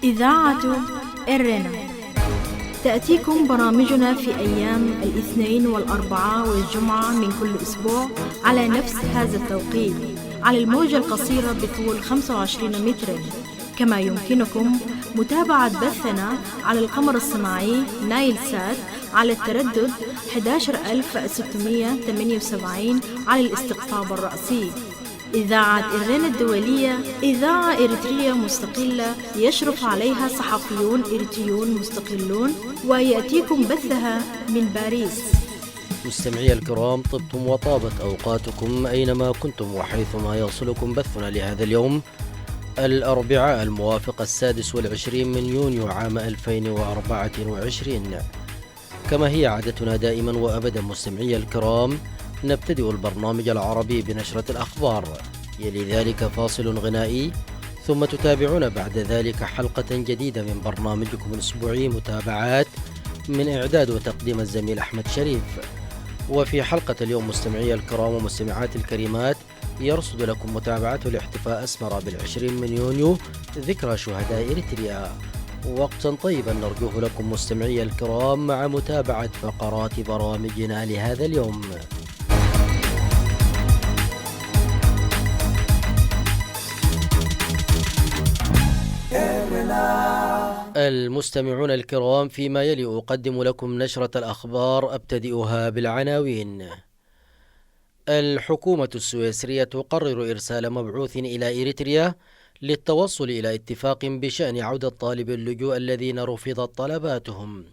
إذاعة إرنا تأتيكم برامجنا في أيام الاثنين والأربعاء والجمعة من كل أسبوع على نفس هذا التوقيت على الموجة القصيرة بطول 25 مترا. كما يمكنكم متابعة بثنا على القمر الصناعي نايل سات على التردد 11678 على الاستقطاب الرأسي. إذاعة إرنا الدولية إذاعة إريترية مستقلة يشرف عليها صحفيون إريتريون مستقلون، ويأتيكم بثها من باريس. مستمعي الكرام، طبتم وطابت أوقاتكم أينما كنتم وحيثما يصلكم بثنا لهذا اليوم الأربعاء الموافق 26 من يونيو عام 2024. كما هي عادتنا دائما وأبدا مستمعي الكرام، نبتدئ البرنامج العربي بنشرة الأخبار، يلي ذلك فاصل غنائي، ثم تتابعون بعد ذلك حلقة جديدة من برنامجكم الأسبوعي متابعات، من إعداد وتقديم الزميل أحمد شريف. وفي حلقة اليوم مستمعي الكرام ومستمعات الكريمات، يرصد لكم متابعة الاحتفاء أسمر بال20 من يونيو ذكرى شهداء إريتريا. وقتا طيبا نرجوه لكم مستمعي الكرام مع متابعة فقرات برامجنا لهذا اليوم. المستمعون الكرام، فيما يلي أقدم لكم نشرة الأخبار، أبتدئها بالعناوين. الحكومة السويسرية تقرر إرسال مبعوث إلى إريتريا للتوصل إلى اتفاق بشأن عودة طالب اللجوء الذين رفضت طلباتهم.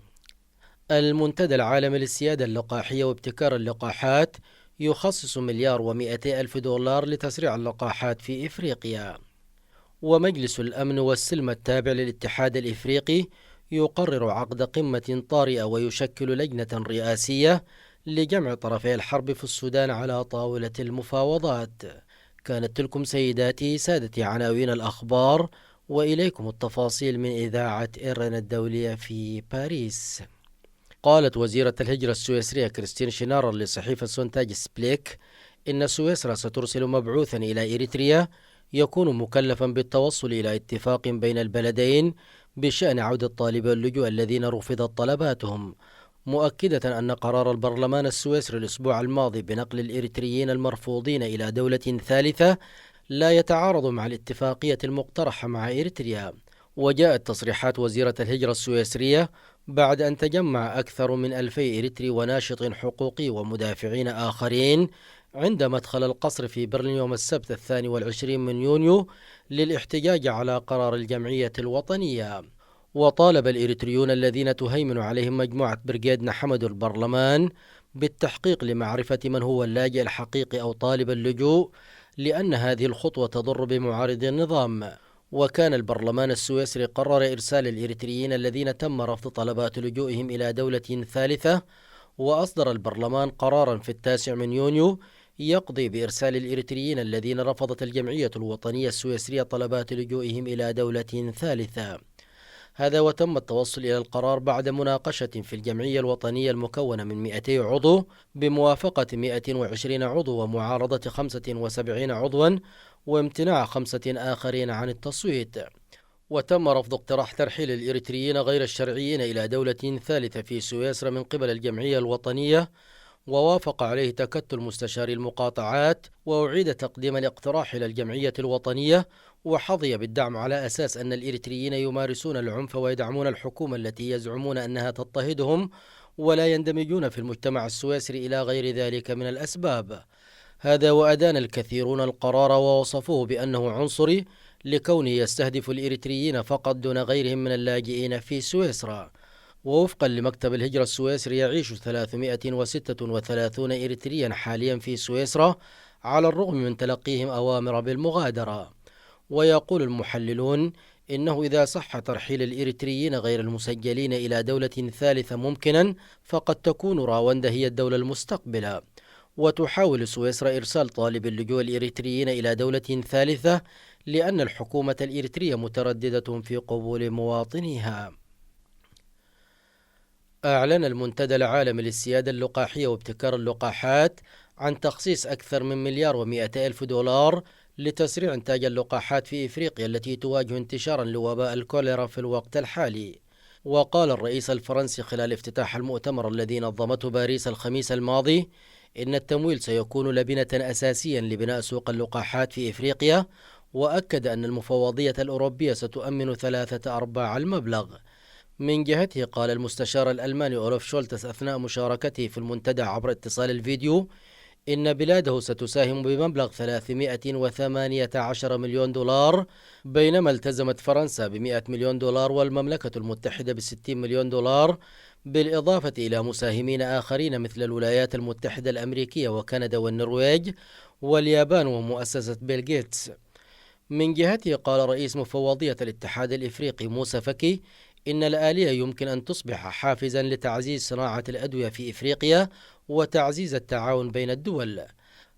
المنتدى العالمي للسيادة اللقاحية وابتكار اللقاحات يخصص $1,200,000 لتسريع اللقاحات في إفريقيا. ومجلس الأمن والسلم التابع للاتحاد الإفريقي يقرر عقد قمة طارئة ويشكل لجنة رئاسية لجمع طرفي الحرب في السودان على طاولة المفاوضات. كانت تلكم سيداتي سادتي عناوين الأخبار، وإليكم التفاصيل من إذاعة إرنا الدولية في باريس. قالت وزيرة الهجرة السويسرية كريستين شينارر لصحيفة سونتاج سبليك إن سويسرا سترسل مبعوثا إلى إريتريا يكون مكلفا بالتوصل إلى اتفاق بين البلدين بشأن عودة طالبي اللجوء الذين رفضت طلباتهم، مؤكدة أن قرار البرلمان السويسري الأسبوع الماضي بنقل الإريتريين المرفوضين إلى دولة ثالثة لا يتعارض مع الاتفاقية المقترحة مع إريتريا. وجاءت تصريحات وزيرة الهجرة السويسرية بعد أن تجمع أكثر من 2000 إريتري وناشط حقوقي ومدافعين آخرين عند مدخل القصر في برلين يوم السبت 22 من يونيو للاحتجاج على قرار الجمعية الوطنية. وطالب الإريتريون الذين تهيمن عليهم مجموعة برغيدنا حمد البرلمان بالتحقيق لمعرفة من هو اللاجئ الحقيقي أو طالب اللجوء، لأن هذه الخطوة تضر بمعارضي النظام. وكان البرلمان السويسري قرر إرسال الإريتريين الذين تم رفض طلبات لجوئهم إلى دولة ثالثة، وأصدر البرلمان قرارا في 9 من يونيو يقضي بإرسال الإريتريين الذين رفضت الجمعية الوطنية السويسرية طلبات لجوئهم إلى دولة ثالثة. هذا وتم التوصل إلى القرار بعد مناقشة في الجمعية الوطنية المكونة من 200 عضو بموافقة 120 عضو ومعارضة 75 عضوا وامتناع 5 آخرين عن التصويت. وتم رفض اقتراح ترحيل الإريتريين غير الشرعيين إلى دولة ثالثة في سويسرا من قبل الجمعية الوطنية، ووافق عليه تكتل مستشاري المقاطعات، وأعيد تقديم الاقتراح إلى الجمعية الوطنية، وحظي بالدعم على أساس أن الإريتريين يمارسون العنف ويدعمون الحكومة التي يزعمون أنها تضطهدهم ولا يندمجون في المجتمع السويسري إلى غير ذلك من الأسباب. هذا وأدان الكثيرون القرار ووصفوه بأنه عنصري لكونه يستهدف الإريتريين فقط دون غيرهم من اللاجئين في سويسرا. ووفقا لمكتب الهجرة السويسري يعيش 336 إريتريا حاليا في سويسرا على الرغم من تلقيهم أوامر بالمغادرة. ويقول المحللون إنه إذا صح ترحيل الإريتريين غير المسجلين إلى دولة ثالثة ممكنا، فقد تكون راوندا هي الدولة المستقبلة. وتحاول سويسرا إرسال طالب اللجوء الإريتريين إلى دولة ثالثة لأن الحكومة الإريترية مترددة في قبول مواطنيها. أعلن المنتدى العالمي للسيادة اللقاحية وابتكار اللقاحات عن تخصيص أكثر من $1,200,000 لتسريع إنتاج اللقاحات في إفريقيا التي تواجه انتشارا لوباء الكوليرا في الوقت الحالي. وقال الرئيس الفرنسي خلال افتتاح المؤتمر الذي نظمته باريس الخميس الماضي إن التمويل سيكون لبنة أساسيا لبناء سوق اللقاحات في إفريقيا، وأكد أن المفوضية الأوروبية ستؤمن 3/4 المبلغ. من جهته قال المستشار الألماني أولوف شولتس أثناء مشاركته في المنتدى عبر اتصال الفيديو إن بلاده ستساهم بمبلغ 318 مليون دولار، بينما التزمت فرنسا ب100 مليون دولار والمملكة المتحدة ب60 مليون دولار، بالإضافة إلى مساهمين آخرين مثل الولايات المتحدة الأمريكية وكندا والنرويج واليابان ومؤسسة بيل غيتس. من جهته قال رئيس مفوضية الاتحاد الإفريقي موسى فكي إن الآلية يمكن أن تصبح حافزا لتعزيز صناعة الأدوية في إفريقيا وتعزيز التعاون بين الدول.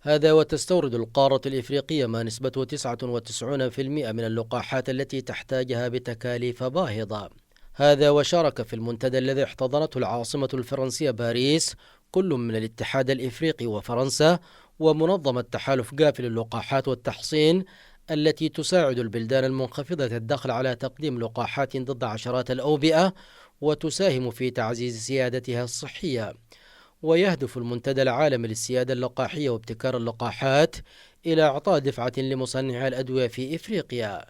هذا وتستورد القارة الإفريقية ما نسبته 99% من اللقاحات التي تحتاجها بتكاليف باهظة. هذا وشارك في المنتدى الذي احتضنته العاصمة الفرنسية باريس كل من الاتحاد الإفريقي وفرنسا ومنظمة تحالف جافي للقاحات والتحصين التي تساعد البلدان المنخفضة الدخل على تقديم لقاحات ضد عشرات الأوبئة وتساهم في تعزيز سيادتها الصحية. ويهدف المنتدى العالمي للسيادة اللقاحية وابتكار اللقاحات إلى إعطاء دفعة لمصنعي الأدوية في إفريقيا.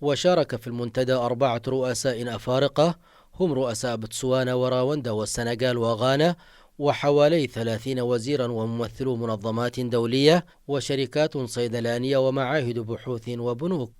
وشارك في المنتدى 4 رؤساء أفارقة هم رؤساء بوتسوانا وراوندا والسنغال وغانا، وحوالي 30 وزيرا وممثلو منظمات دولية وشركات صيدلانية ومعاهد بحوث وبنوك.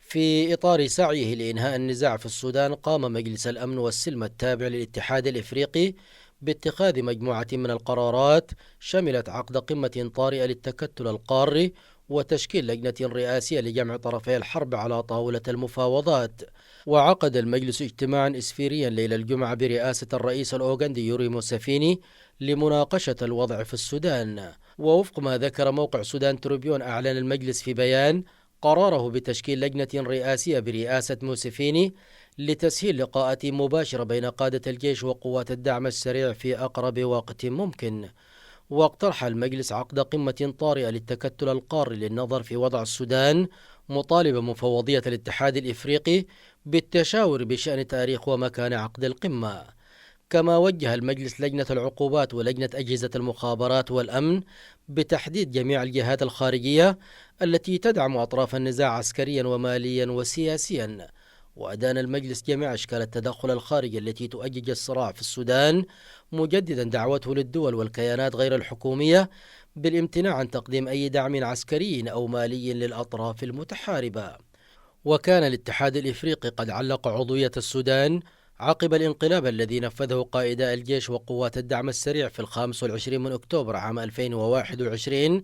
في إطار سعيه لإنهاء النزاع في السودان، قام مجلس الأمن والسلم التابع للاتحاد الإفريقي باتخاذ مجموعة من القرارات شملت عقد قمة طارئة للتكتل القاري وتشكيل لجنة رئاسية لجمع طرفي الحرب على طاولة المفاوضات. وعقد المجلس اجتماعا إسفيريا ليلة الجمعة برئاسة الرئيس الأوغندي يوري موسيفيني لمناقشة الوضع في السودان. ووفق ما ذكر موقع سودان تريبيون، أعلن المجلس في بيان قراره بتشكيل لجنة رئاسية برئاسة موسيفيني لتسهيل لقاءات مباشرة بين قادة الجيش وقوات الدعم السريع في أقرب وقت ممكن. واقترح المجلس عقد قمة طارئة للتكتل القاري للنظر في وضع السودان، مطالبا مفوضية الاتحاد الإفريقي بالتشاور بشأن تاريخ ومكان عقد القمة. كما وجه المجلس لجنة العقوبات ولجنة أجهزة المخابرات والأمن بتحديد جميع الجهات الخارجية التي تدعم أطراف النزاع عسكريا وماليا وسياسيا. وأدان المجلس جميع أشكال التدخل الخارجي التي تؤجج الصراع في السودان، مجددا دعوته للدول والكيانات غير الحكومية بالامتناع عن تقديم أي دعم عسكري أو مالي للأطراف المتحاربة. وكان الاتحاد الإفريقي قد علق عضوية السودان عقب الانقلاب الذي نفذه قائدا الجيش وقوات الدعم السريع في 25 من أكتوبر عام 2021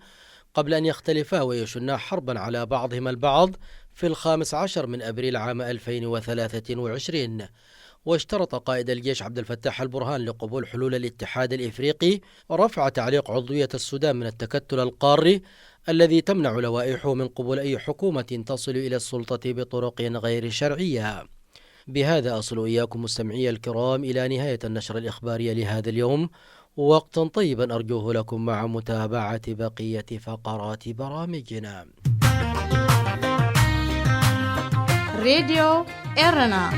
قبل أن يختلفا ويشنا حربا على بعضهما البعض في 15 من أبريل عام 2023. واشترط قائد الجيش عبد الفتاح البرهان لقبول حلول الاتحاد الإفريقي رفع تعليق عضوية السودان من التكتل القاري الذي تمنع لوائحه من قبول أي حكومة تصل إلى السلطة بطرق غير شرعية. بهذا أصل إياكم مستمعي الكرام إلى نهاية النشر الإخباري لهذا اليوم، وقتا طيبا أرجوه لكم مع متابعة بقية فقرات برامجنا. راديو إيرنا.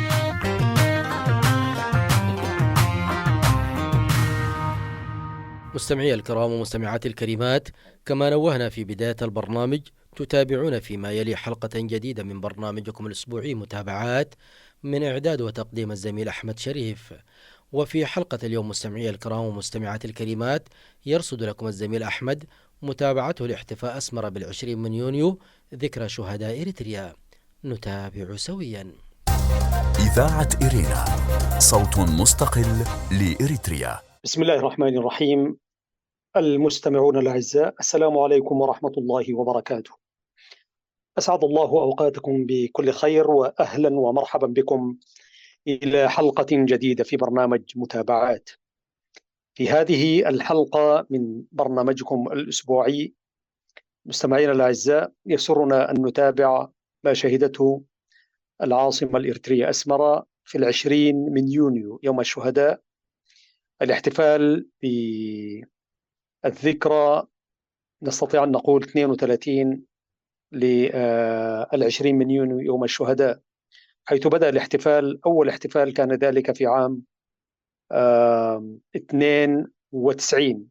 مستمعي الكرام ومستمعات الكريمات، كما نوهنا في بداية البرنامج، تتابعون فيما يلي حلقة جديدة من برنامجكم الأسبوعي متابعات، من إعداد وتقديم الزميل أحمد شريف. وفي حلقة اليوم مستمعي الكرام ومستمعات الكريمات، يرصد لكم الزميل أحمد متابعته لاحتفاء أسمر بال20 من يونيو ذكرى شهداء إريتريا. نتابع سويا. إذاعة إيرينا، صوت مستقل لإريتريا. بسم الله الرحمن الرحيم. المستمعون الأعزاء، السلام عليكم ورحمة الله وبركاته. أسعد الله أوقاتكم بكل خير، وأهلا ومرحبا بكم إلى حلقة جديدة في برنامج متابعات. في هذه الحلقة من برنامجكم الأسبوعي مستمعينا الأعزاء، يسرنا أن نتابع ما شهدته العاصمة الإريترية أسمرة في 20 من يونيو يوم الشهداء، الاحتفال بالذكرى نستطيع أن نقول 32 للعشرين من يونيو يوم الشهداء، حيث بدأ الاحتفال. أول احتفال كان ذلك في عام 92،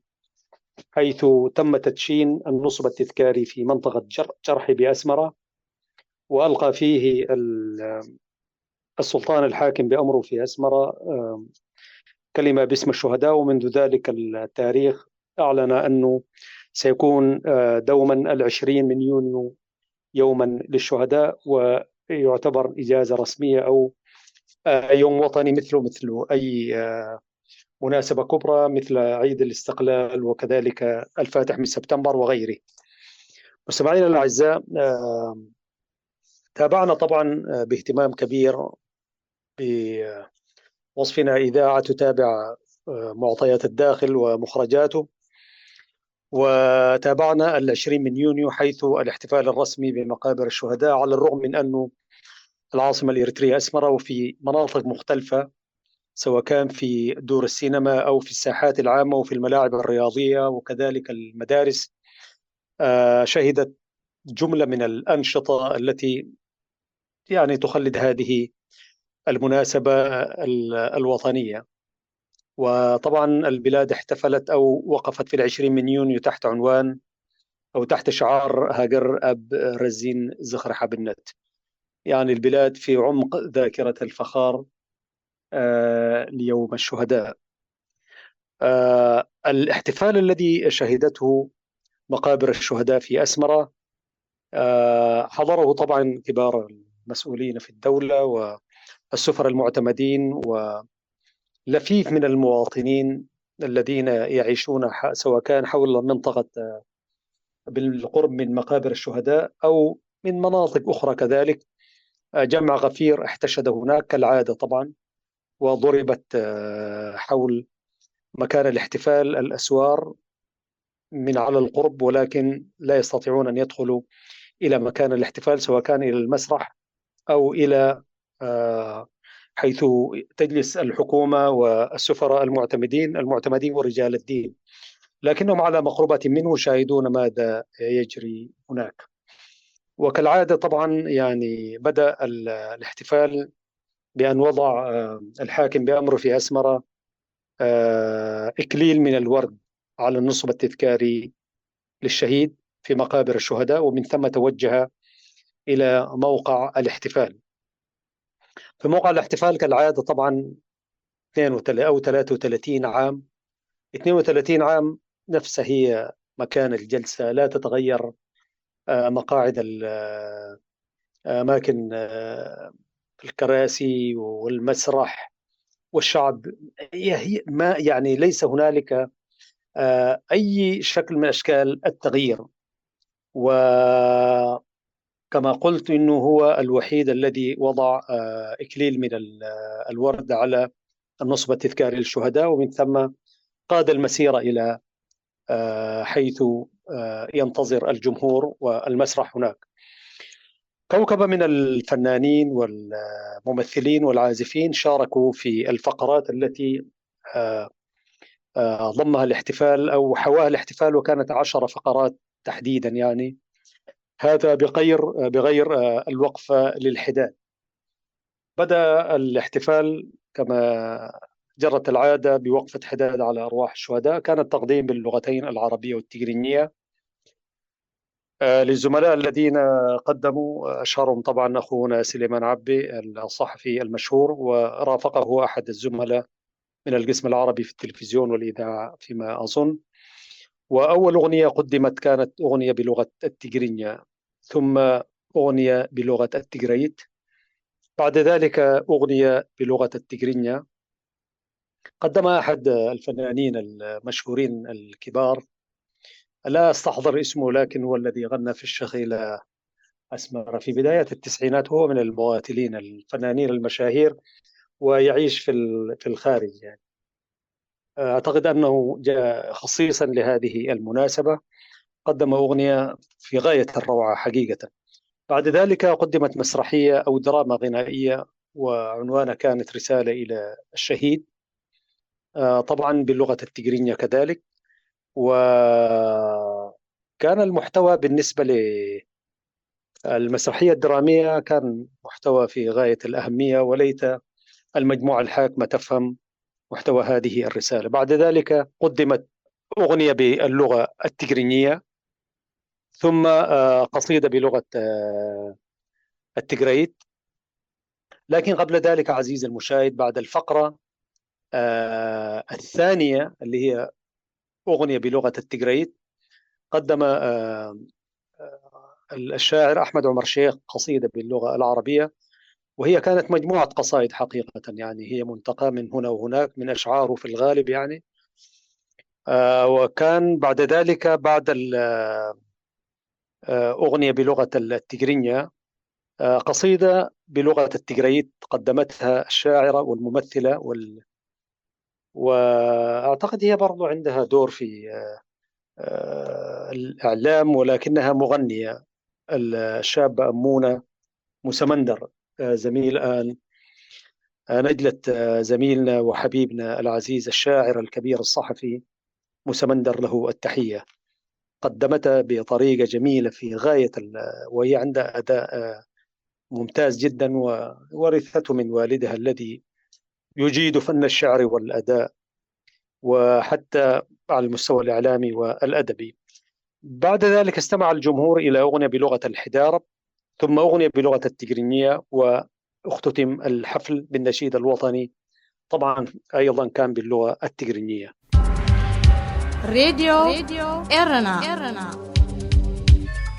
حيث تم تدشين النصب التذكاري في منطقة جرحي بأسمرة، وألقى فيه السلطان الحاكم بأمره في أسمرة كلمة باسم الشهداء. ومنذ ذلك التاريخ أعلن أنه سيكون دوما 20 من يونيو يوما للشهداء، ويعتبر إجازة رسمية أو يوم وطني مثل أي مناسبة كبرى مثل عيد الاستقلال وكذلك الفاتح من سبتمبر وغيره. مستمعينا الأعزاء، تابعنا طبعا باهتمام كبير بوصفنا إذاعة تتابع معطيات الداخل ومخرجاته، وتابعنا 20 من يونيو حيث الاحتفال الرسمي بمقابر الشهداء، على الرغم من أنه العاصمة الإريترية أسمرة وفي مناطق مختلفة، سواء كان في دور السينما أو في الساحات العامة وفي الملاعب الرياضية وكذلك المدارس، شهدت جملة من الأنشطة التي يعني تخلد هذه المناسبة الوطنية. وطبعا البلاد احتفلت أو وقفت في 20 من يونيو تحت عنوان أو تحت شعار هاجر أب رزين زخر حبنت، يعني البلاد في عمق ذاكرة الفخار ليوم الشهداء. الاحتفال الذي شهدته مقابر الشهداء في أسمرة حضره طبعا كبار المسؤولين في الدولة والسفراء المعتمدين ولفيف من المواطنين الذين يعيشون سواء كان حول منطقة بالقرب من مقابر الشهداء أو من مناطق أخرى كذلك. جمع غفير احتشد هناك كالعادة طبعا، وضربت حول مكان الاحتفال الأسوار من على القرب، ولكن لا يستطيعون أن يدخلوا إلى مكان الاحتفال سواء كان إلى المسرح أو إلى حيث تجلس الحكومة والسفراء المعتمدين ورجال الدين، لكنهم على مقربة منه شاهدون ماذا يجري هناك. وكالعادة طبعا يعني بدأ الاحتفال بأن وضع الحاكم بأمره في أسمرة إكليل من الورد على النصب التذكاري للشهيد في مقابر الشهداء، ومن ثم توجه إلى موقع الاحتفال. في موقع الاحتفال كالعادة طبعا 32 أو 33 عام، 32 عام نفسها هي مكان الجلسة، لا تتغير مقاعد أماكن الكراسي والمسرح والشعب، هي ما يعني ليس هنالك أي شكل من أشكال التغيير. وكما قلت إنه هو الوحيد الذي وضع إكليل من الورد على النصب التذكاري للشهداء، ومن ثم قاد المسيرة إلى حيث ينتظر الجمهور والمسرح هناك. كوكبة من الفنانين والممثلين والعازفين شاركوا في الفقرات التي ضمها الاحتفال أو حواها الاحتفال، وكانت 10 فقرات تحديدا، يعني هذا بغير الوقفة للحداد. بدأ الاحتفال كما جرت العادة بوقفة حداد على أرواح الشهداء، كان التقديم باللغتين العربية والتجرينية للزملاء الذين قدموا، أشهرهم طبعا أخونا سليمان عبي الصحفي المشهور، ورافقه أحد الزملاء من القسم العربي في التلفزيون والإذاعة فيما أظن. وأول أغنية قدمت كانت أغنية بلغة التجرينية، ثم أغنية بلغة التجريت، بعد ذلك أغنية بلغة التجرينية قدمها أحد الفنانين المشهورين الكبار، لا أستحضر اسمه، لكن هو الذي غنى في الشخيلة أسمر في بداية التسعينات، هو من الممثلين الفنانين المشاهير ويعيش في الخارج يعني. أعتقد أنه جاء خصيصا لهذه المناسبة، قدم أغنية في غاية الروعة حقيقة. بعد ذلك قدمت مسرحية أو دراما غنائية، وعنوانها كانت رسالة إلى الشهيد، طبعا باللغة التجرينية كذلك. وكان كان المحتوى بالنسبة للمسرحية الدرامية كان محتوى في غاية الأهمية، وليت المجموعة الحاكمة تفهم محتوى هذه الرسالة. بعد ذلك قدمت أغنية باللغة التجرينية، ثم قصيدة بلغة التجريت. لكن قبل ذلك عزيزي المشاهد، بعد الفقرة الثانية اللي هي أغنية بلغة التجريت، قدم الشاعر أحمد عمر شيخ قصيدة باللغة العربية، وهي كانت مجموعة قصائد حقيقة، يعني هي منتقى من هنا وهناك من أشعاره في الغالب يعني. وكان بعد ذلك بعد أغنية بلغة التجرينية قصيدة بلغة التجريت قدمتها الشاعرة والممثلة وأعتقد هي برضو عندها دور في الإعلام، ولكنها مغنية الشابة أمونة مسمندر، زميل الآن نجلة زميلنا وحبيبنا العزيز الشاعر الكبير الصحفي مسمندر، له التحية. قدمتها بطريقة جميلة في غاية وهي عندها أداء ممتاز جدا، وورثته من والدها الذي يجيد فن الشعر والأداء، وحتى على المستوى الإعلامي والأدبي. بعد ذلك استمع الجمهور إلى أغنية بلغة الحدارب، ثم أغنية بلغة التجرينية، واختتم الحفل بالنشيد الوطني، طبعا أيضا كان باللغة التجرينية. راديو إرنا.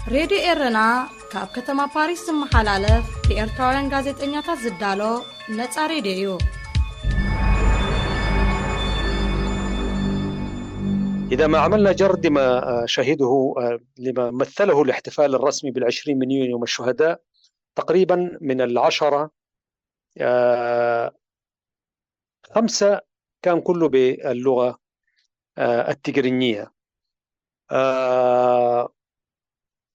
راديو إرنا كاب كتما باريس محلالف لإرتارن غازيتنياتا زدالو نتا راديو. إذا ما عملنا جرد لما شهده لما مثله الاحتفال الرسمي بالعشرين من يونيو يوم الشهداء، تقريبا من العشرة 5 كان كله باللغة التجرينية.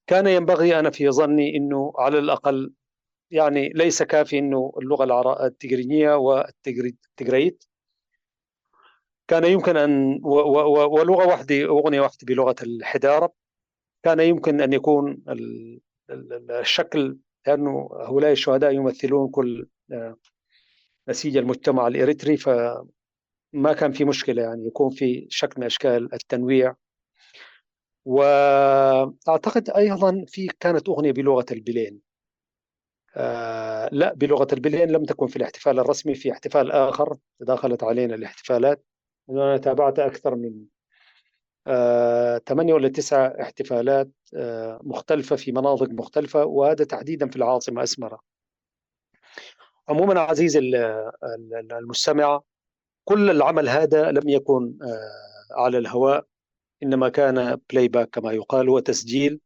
كان ينبغي، أنا في ظني، أنه على الأقل يعني ليس كافي أنه اللغة التجرينية والتجريت، كان يمكن أن ولغة واحدة، أغنية واحدة بلغة الحدارب، كان يمكن أن يكون الشكل، لأنه هؤلاء الشهداء يمثلون كل نسيج المجتمع الإريتري، فما كان في مشكلة يعني يكون في شكل من أشكال التنويع. وأعتقد أيضا كانت أغنية بلغة البلين، لا، بلغة البلين لم تكن في الاحتفال الرسمي، في احتفال آخر تداخلت علينا الاحتفالات. أنا تابعت أكثر من 8 ولا 9 احتفالات مختلفة في مناطق مختلفة، وهذا تحديدا في العاصمة أسمرة. عموما عزيزي المستمع، كل العمل هذا لم يكن على الهواء، إنما كان بلاي باك كما يقال، وتسجيل،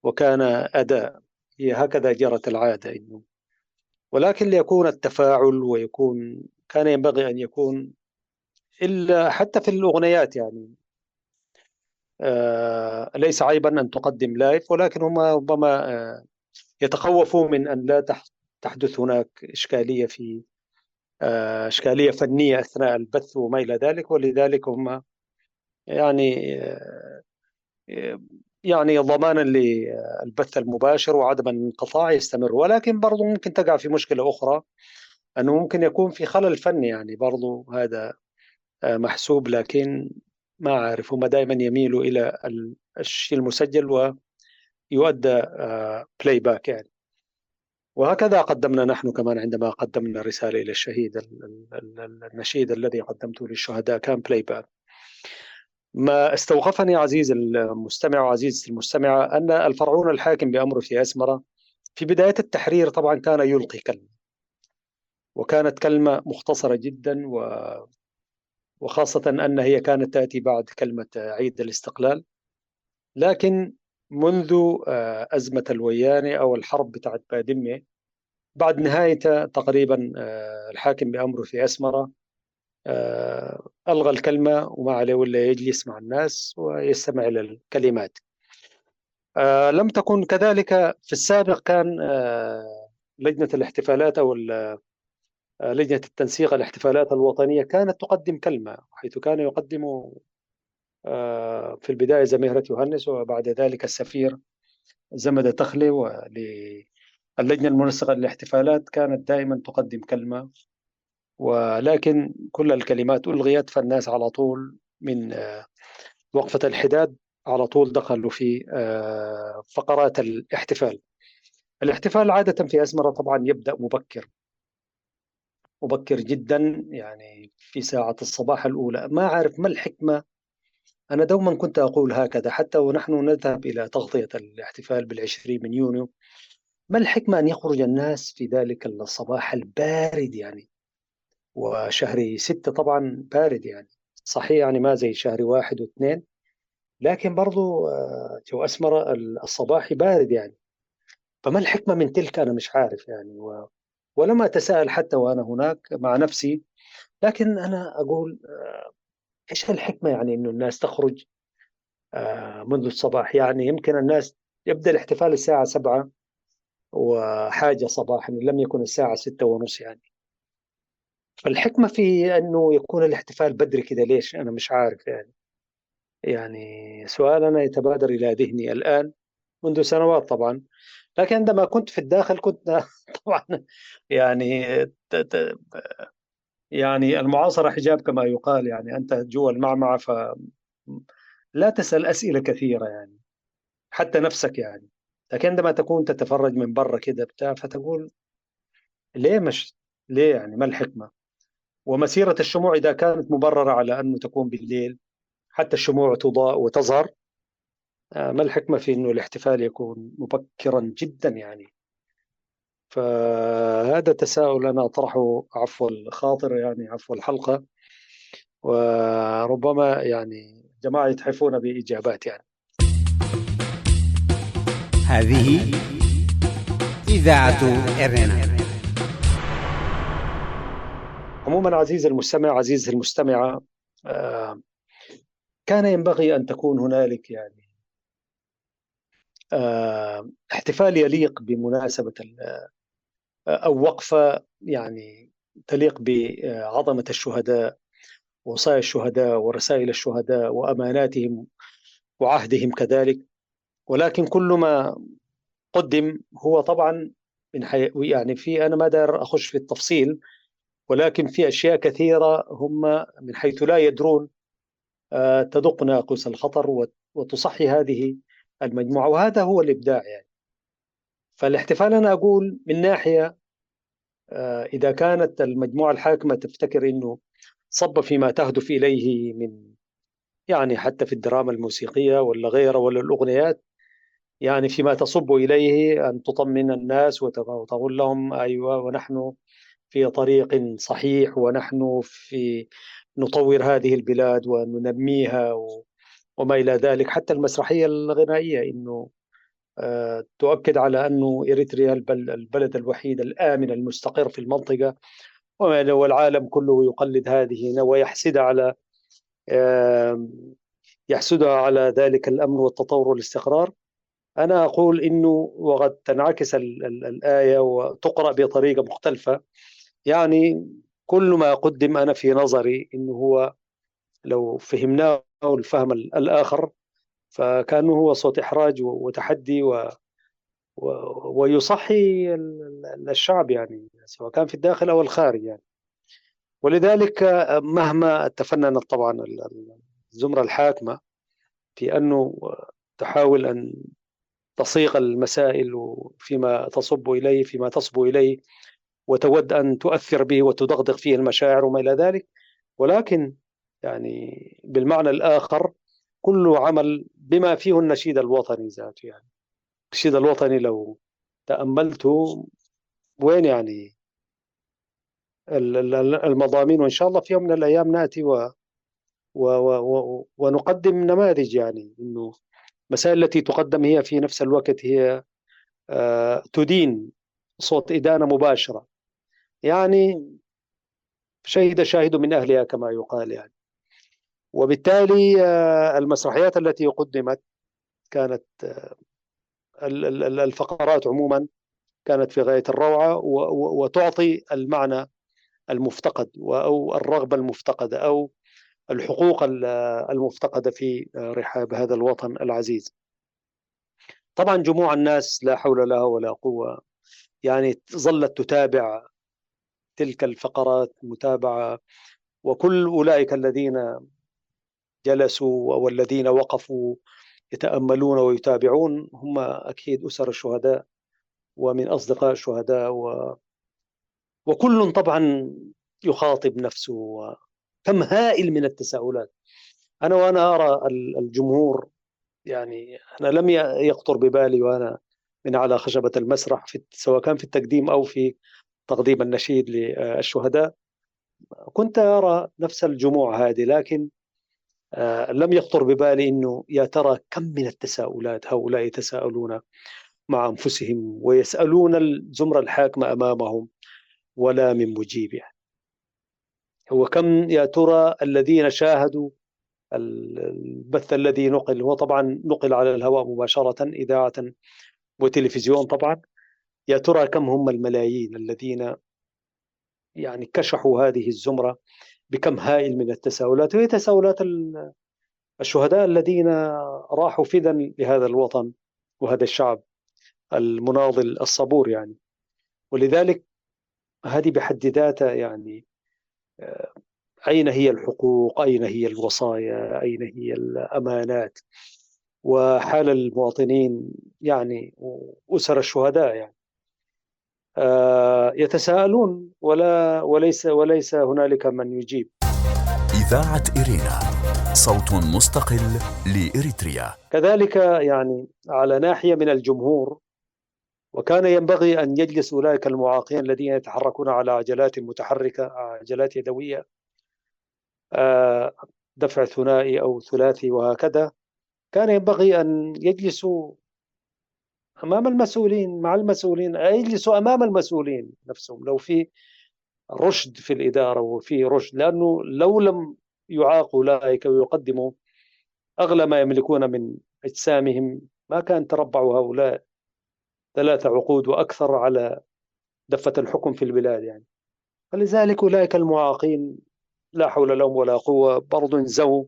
وكان أداء. هي هكذا جرت العادة، إنه ولكن ليكون التفاعل كان ينبغي أن يكون، إلا حتى في الأغنيات يعني ليس عيبا أن تقدم لايف، ولكن هم ربما يتخوفوا من أن لا تحدث هناك إشكالية فنية أثناء البث وما إلى ذلك، ولذلك هم يعني ضمانا للبث المباشر وعدم الانقطاع يستمر. ولكن برضو ممكن تقع في مشكلة أخرى، أنه ممكن يكون في خلل فني، يعني برضو هذا محسوب، لكن ما أعرف، هم دائما يميلوا إلى الشيء المسجل ويؤدى بلاي باك يعني. وهكذا قدمنا نحن كمان عندما قدمنا رسالة إلى الشهيد، النشيد الذي قدمته للشهداء كان بلاي باك. ما استوقفني عزيزي المستمع وعزيزتي المستمعة أن الفرعون الحاكم بأمره في أسمرة في بداية التحرير طبعا كان يلقي كلمة، وكانت كلمة مختصرة جدا، وخاصة أن هي كانت تأتي بعد كلمة عيد الاستقلال. لكن منذ أزمة الويانة أو الحرب بتاعت بادمة، بعد نهاية تقريبا الحاكم بأمره في أسمرة ألغى الكلمة، وما عليه ولا يجلس مع الناس ويستمع إلى الكلمات. لم تكن كذلك في السابق. كان لجنة الاحتفالات أو لجنة التنسيق الاحتفالات الوطنية كانت تقدم كلمة، حيث كان يقدم في البداية زميرة يوهنس، وبعد ذلك السفير زمد تخلي، واللجنة المنسقة للاحتفالات كانت دائما تقدم كلمة، ولكن كل الكلمات ألغيت، فالناس على طول من وقفة الحداد على طول دخلوا في فقرات الاحتفال. الاحتفال عادة في أسمرة طبعا يبدأ مبكر جدا، يعني في ساعة الصباح الأولى. ما أعرف ما الحكمة، أنا دوما كنت أقول هكذا حتى ونحن نذهب إلى تغطية الاحتفال بالعشرين من يونيو، ما الحكمة أن يخرج الناس في ذلك الصباح البارد يعني، وشهر ستة طبعا بارد يعني، صحيح يعني ما زي شهر واحد واثنين، لكن برضو جو أسمر الصباح بارد يعني. فما الحكمة من تلك؟ أنا مش عارف يعني، ولم أتساءل حتى وأنا هناك مع نفسي، لكن أنا أقول إيش الحكمة يعني إنه الناس تخرج منذ الصباح؟ يعني يمكن الناس يبدأ الاحتفال الساعة 7 وحاجة صباحا، إن لم يكن الساعة 6:30 يعني. فالحكمة في أنه يكون الاحتفال بدري كده ليش؟ أنا مش عارف يعني. يعني سؤال أنا يتبادر إلى ذهني الآن منذ سنوات طبعا، لكن عندما كنت في الداخل كنت طبعا يعني يعني المعاصرة حجاب كما يقال، يعني أنت جوا المعمعة فلا تسأل أسئلة كثيرة يعني، حتى نفسك يعني. لكن عندما تكون تتفرج من برا كده بتاع، فتقول ليه مش ليه يعني، ما الحكمة؟ ومسيرة الشموع إذا كانت مبررة على أنه تكون بالليل، حتى الشموع تضاء وتظهر، ما الحكمة في أنه الاحتفال يكون مبكرا جدا يعني؟ فهذا تساؤل أنا أطرحه عفو الخاطر يعني، عفو الحلقة، وربما يعني جماعة يتحفون بإجابات يعني. هذه إذاعة إرنا. عموما عزيزي المستمع، عزيزي المستمعة، كان ينبغي أن تكون هنالك يعني احتفال يليق بمناسبة أو وقفة يعني تليق بعظمة الشهداء، وصايا الشهداء، ورسائل الشهداء، وأماناتهم، وعهدهم كذلك. ولكن كل ما قدم هو طبعا يعني في، أنا ما دار أخش في التفصيل، ولكن في أشياء كثيرة هم من حيث لا يدرون تدق ناقوس الخطر وتصحي هذه المجموعة، وهذا هو الإبداع يعني. فالاحتفال أنا أقول من ناحية إذا كانت المجموعة الحاكمة تفتكر أنه صب فيما تهدف إليه من يعني حتى في الدراما الموسيقية ولا غيره ولا الأغنيات، يعني فيما تصب إليه أن تطمن الناس وتقول لهم أيوة ونحن في طريق صحيح، ونحن في نطور هذه البلاد وننميها وما إلى ذلك. حتى المسرحية الغنائية إنه تؤكد على أنه إريتريا البلد الوحيد الآمن المستقر في المنطقة، والعالم كله يقلد هذه يحسدها على ذلك الأمن والتطور والاستقرار. أنا أقول إنه وقد تنعكس الآية وتقرأ بطريقة مختلفة يعني. كل ما قدم أنا في نظري إنه هو لو فهمناه الفهم الآخر فكانه هو صوت إحراج وتحدي ويصحي الشعب يعني، سواء كان في الداخل أو الخارج يعني. ولذلك مهما تفننت طبعا الزمرة الحاكمة في أنه تحاول أن تصيغ المسائل فيما تصب إليه وتود أن تؤثر به وتدغدغ فيه المشاعر وما إلى ذلك، ولكن يعني بالمعنى الآخر كل عمل بما فيه النشيد الوطني ذاته يعني. النشيد الوطني لو تأملته وين يعني المضامين، وإن شاء الله في يوم من الأيام نأتي ونقدم نماذج يعني إنه المسائل التي تقدم هي في نفس الوقت هي تدين صوت إدانة مباشرة يعني، شهد شاهد من أهلها كما يقال يعني. وبالتالي المسرحيات التي قدمت كانت الفقرات عموما كانت في غاية الروعة وتعطي المعنى المفتقد أو الرغبة المفتقدة أو الحقوق المفتقدة في رحاب هذا الوطن العزيز. طبعا جموع الناس لا حول لها ولا قوة يعني ظلت تتابع تلك الفقرات متابعة، وكل أولئك الذين جلسوا والذين وقفوا يتأملون ويتابعون هم أكيد أسر الشهداء ومن أصدقاء الشهداء، وكل طبعا يخاطب نفسه. كم هائل من التساؤلات. وأنا أرى الجمهور، يعني أنا لم يخطر ببالي وأنا من على خشبة المسرح سواء كان في التقديم أو في تقديم النشيد للشهداء، كنت أرى نفس الجموع هذه، لكن لم يخطر ببالي أنه يا ترى كم من التساؤلات هؤلاء يتساءلون مع أنفسهم ويسألون الزمرة الحاكمة أمامهم ولا من مجيب. هو كم يا ترى الذين شاهدوا البث الذي نقل، هو طبعا نقل على الهواء مباشرة إذاعة وتلفزيون طبعا، يا ترى كم هم الملايين الذين يعني كشحوا هذه الزمرة بكم هائل من التساؤلات، وهي تساؤلات الشهداء الذين راحوا فدا لهذا الوطن وهذا الشعب المناضل الصبور يعني. ولذلك هذه بحد ذاتها يعني أين هي الحقوق، أين هي الوصايا، أين هي الأمانات، وحال المواطنين يعني وأسر الشهداء يعني يتساءلون وليس هنالك من يجيب. إذاعة إرينا، صوت مستقل لإريتريا. كذلك يعني على ناحية من الجمهور، وكان ينبغي أن يجلس أولئك المعاقين الذين يتحركون على عجلات متحركة، عجلات يدوية، دفع ثنائي أو ثلاثي وهكذا، كان ينبغي أن يجلسوا أمام المسؤولين مع المسؤولين، يجلسوا أمام المسؤولين نفسهم لو في رشد في الإدارة وفي رشد، لأنه لو لم يعاقوا أولئك ويقدموا أغلى ما يملكون من أجسامهم ما كان تربعوا هؤلاء 3 عقود وأكثر على دفة الحكم في البلاد يعني. فلذلك أولئك المعاقين لا حول لهم ولا قوة برضو انزووا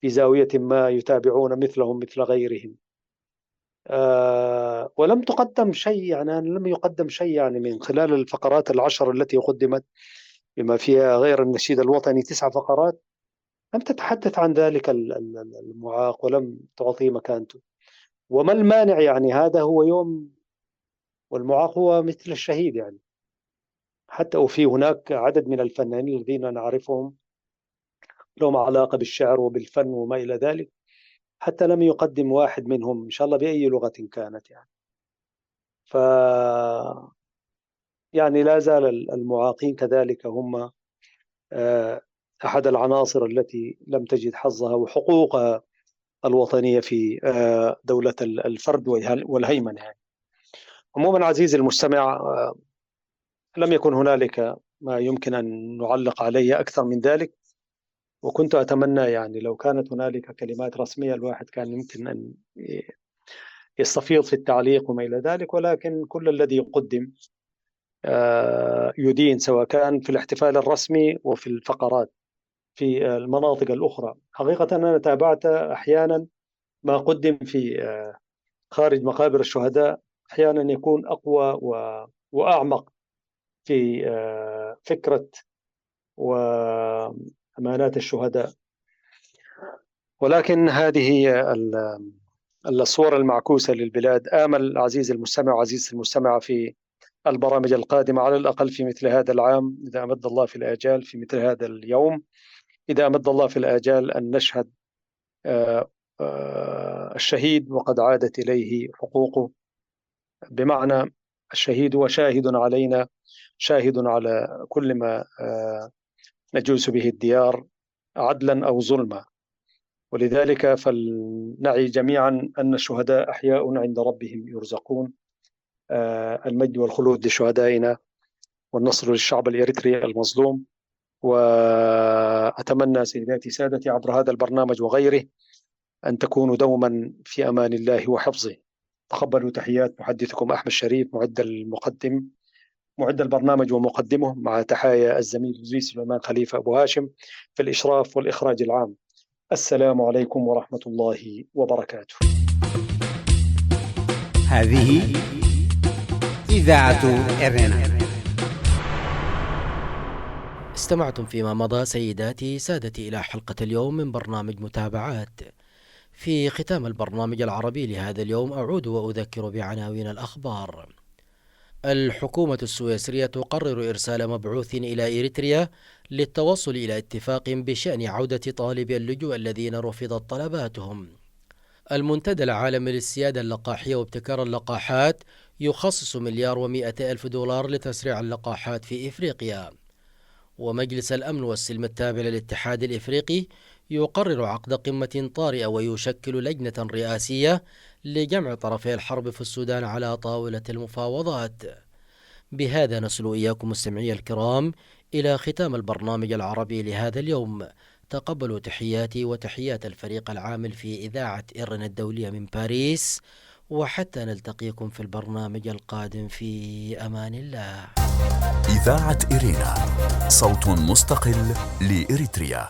في زاوية ما يتابعون مثلهم مثل غيرهم. ولم تقدم شيء يعني، لم يقدم شيء يعني من خلال الفقرات 10 التي قدمت بما فيها غير النشيد الوطني 9 فقرات، لم تتحدث عن ذلك المعاق ولم تعطيه مكانته. وما المانع يعني، هذا هو يوم، والمعاق هو مثل الشهيد يعني. حتى وفي هناك عدد من الفنانين الذين نعرفهم لهم علاقة بالشعر وبالفن وما إلى ذلك، حتى لم يقدم واحد منهم إن شاء الله بأي لغة كانت يعني. يعني لا زال المعاقين كذلك هم أحد العناصر التي لم تجد حظها وحقوقها الوطنية في دولة الفرد والهيمنة يعني. عموما عزيزي المستمع، لم يكن هنالك ما يمكن أن نعلق عليه أكثر من ذلك، وكنت أتمنى يعني لو كانت هنالك كلمات رسمية الواحد كان يمكن أن يستفيض في التعليق وما إلى ذلك، ولكن كل الذي يقدم يدين، سواء كان في الاحتفال الرسمي وفي الفقرات في المناطق الأخرى. حقيقة أنا تابعت أحيانا ما قدم في خارج مقابر الشهداء، أحيانا يكون أقوى وأعمق في فكرة وأمانات الشهداء. ولكن هذه هي الصور المعكوسة للبلاد. آمل عزيزي المستمع وعزيزتي المستمعة في البرامج القادمة، على الأقل في مثل هذا العام إذا أمد الله في الآجال، في مثل هذا اليوم إذا أمد الله في الآجال، أن نشهد الشهيد وقد عادت إليه حقوقه، بمعنى الشهيد هو شاهد علينا، شاهد على كل ما نجوز به الديار عدلا أو ظلما. ولذلك فلنعي جميعا أن الشهداء أحياء عند ربهم يرزقون. المجد والخلود لشهدائنا والنصر للشعب الإريتري المظلوم. وأتمنى سيداتي سادتي عبر هذا البرنامج وغيره أن تكونوا دوما في أمان الله وحفظه. تقبلوا تحيات محدثكم أحمد شريف معد المقدم معد البرنامج ومقدمه، مع تحايا الزميل زي سليمان خليفة أبو هاشم في الإشراف والإخراج العام. السلام عليكم ورحمة الله وبركاته. هذه إذاعة إرنا. استمعتم فيما مضى سيداتي سادتي إلى حلقة اليوم من برنامج متابعات. في ختام البرنامج العربي لهذا اليوم أعود وأذكر بعناوين الأخبار. الحكومة السويسرية تقرر إرسال مبعوث إلى إريتريا للتوصل إلى اتفاق بشأن عودة طالبي اللجوء الذين رفضت طلباتهم. المنتدى العالمي للسيادة اللقاحية وابتكار اللقاحات يخصص $1,100,000 لتسريع اللقاحات في إفريقيا. ومجلس الأمن والسلم التابع للاتحاد الإفريقي يقرر عقد قمة طارئة ويشكل لجنة رئاسية لجمع طرفي الحرب في السودان على طاولة المفاوضات. بهذا نصل إياكم مستمعي الكرام إلى ختام البرنامج العربي لهذا اليوم. تقبلوا تحياتي وتحيات الفريق العامل في إذاعة إرنا الدولية من باريس، وحتى نلتقيكم في البرنامج القادم في أمان الله. إذاعة إرينا، صوت مستقل لإريتريا.